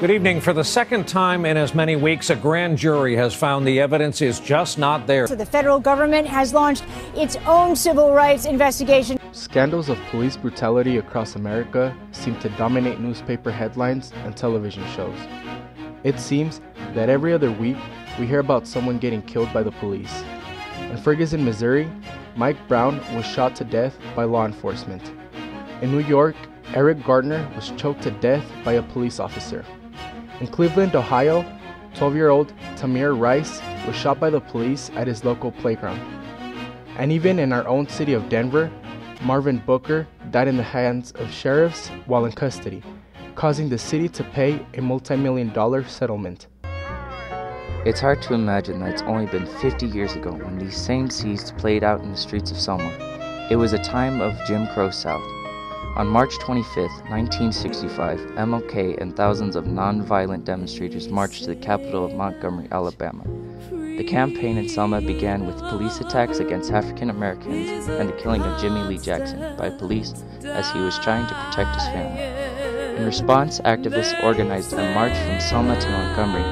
Good evening. For the second time in as many weeks, a grand jury has found the evidence is just not there. So the federal government has launched its own civil rights investigation. Scandals of police brutality across America seem to dominate newspaper headlines and television shows. It seems that every other week we hear about someone getting killed by the police. In Ferguson, Missouri, Mike Brown was shot to death by law enforcement. In New York, Eric Gardner was choked to death by a police officer. In Cleveland, Ohio, 12-year-old Tamir Rice was shot by the police at his local playground. And even in our own city of Denver, Marvin Booker died in the hands of sheriffs while in custody, causing the city to pay a multi-million-dollar settlement. It's hard to imagine that it's only been 50 years ago when these same scenes played out in the streets of Selma. It was a time of Jim Crow South. On March 25, 1965, MLK and thousands of non-violent demonstrators marched to the capital of Montgomery, Alabama. The campaign in Selma began with police attacks against African Americans and the killing of Jimmy Lee Jackson by police as he was trying to protect his family. In response, activists organized a march from Selma to Montgomery,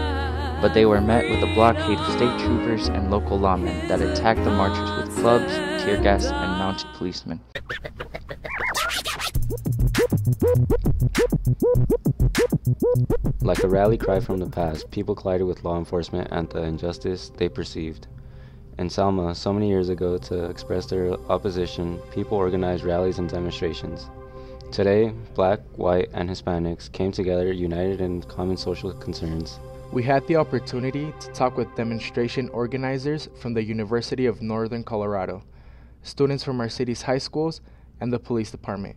but they were met with a blockade of state troopers and local lawmen that attacked the marchers with clubs, tear gas, and mounted policemen. Like a rally cry from the past, people collided with law enforcement and the injustice they perceived. In Selma, so many years ago, to express their opposition, people organized rallies and demonstrations. Today, Black, white, and Hispanics came together united in common social concerns. We had the opportunity to talk with demonstration organizers from the University of Northern Colorado, students from our city's high schools, and the police department.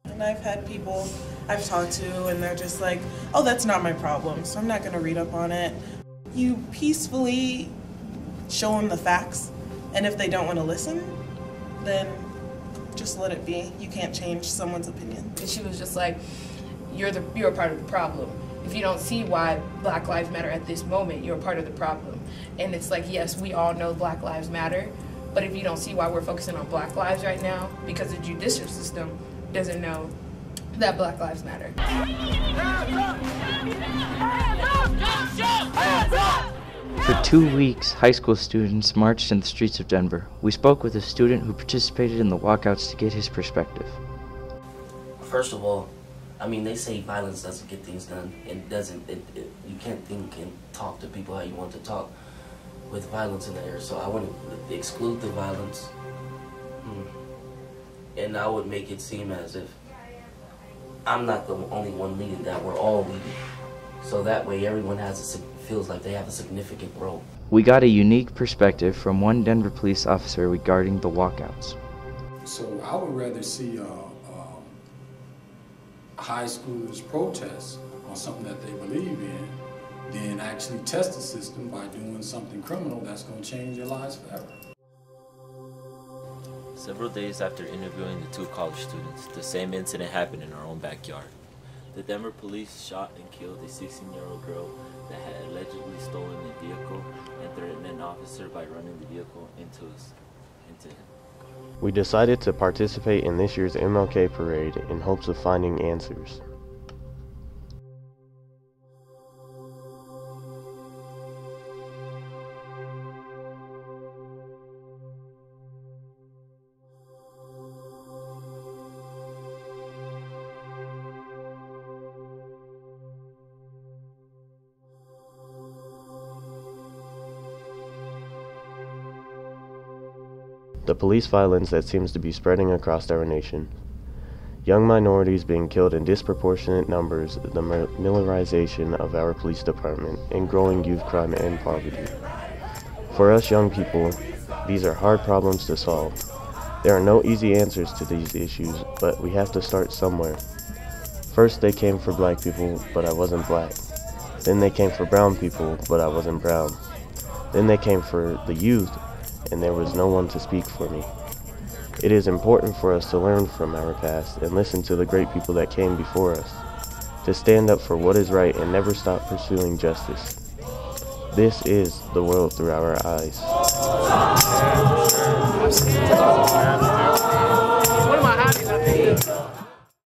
And I've had people I've talked to and they're just like, oh, that's not my problem, so I'm not going to read up on it. You peacefully show them the facts, and if they don't want to listen, then just let it be. You can't change someone's opinion. And she was just like, you're a part of the problem. If you don't see why Black Lives Matter at this moment, you're a part of the problem. And it's like, yes, we all know Black Lives Matter, but if you don't see why we're focusing on Black lives right now, because the judicial system doesn't know that Black Lives Matter. For 2 weeks, high school students marched in the streets of Denver. We spoke with a student who participated in the walkouts to get his perspective. First of all, I mean, they say violence doesn't get things done. You can't think and talk to people how you want to talk with violence in the air. So I want to exclude the violence. And I would make it seem as if I'm not the only one leading, that we're all leading. So that way everyone feels like they have a significant role. We got a unique perspective from one Denver police officer regarding the walkouts. So I would rather see high schoolers protest on something that they believe in than actually test the system by doing something criminal that's going to change their lives forever. Several days after interviewing the 2 college students, the same incident happened in our own backyard. The Denver police shot and killed a 16-year-old girl that had allegedly stolen a vehicle and threatened an officer by running the vehicle into him. We decided to participate in this year's MLK parade in hopes of finding answers. The police violence that seems to be spreading across our nation. Young minorities being killed in disproportionate numbers, the militarization of our police department, and growing youth crime and poverty. For us young people, these are hard problems to solve. There are no easy answers to these issues, but we have to start somewhere. First they came for black people, but I wasn't black. Then they came for brown people, but I wasn't brown. Then they came for the youth, and there was no one to speak for me. It is important for us to learn from our past and listen to the great people that came before us, to stand up for what is right and never stop pursuing justice. This is the world through our eyes.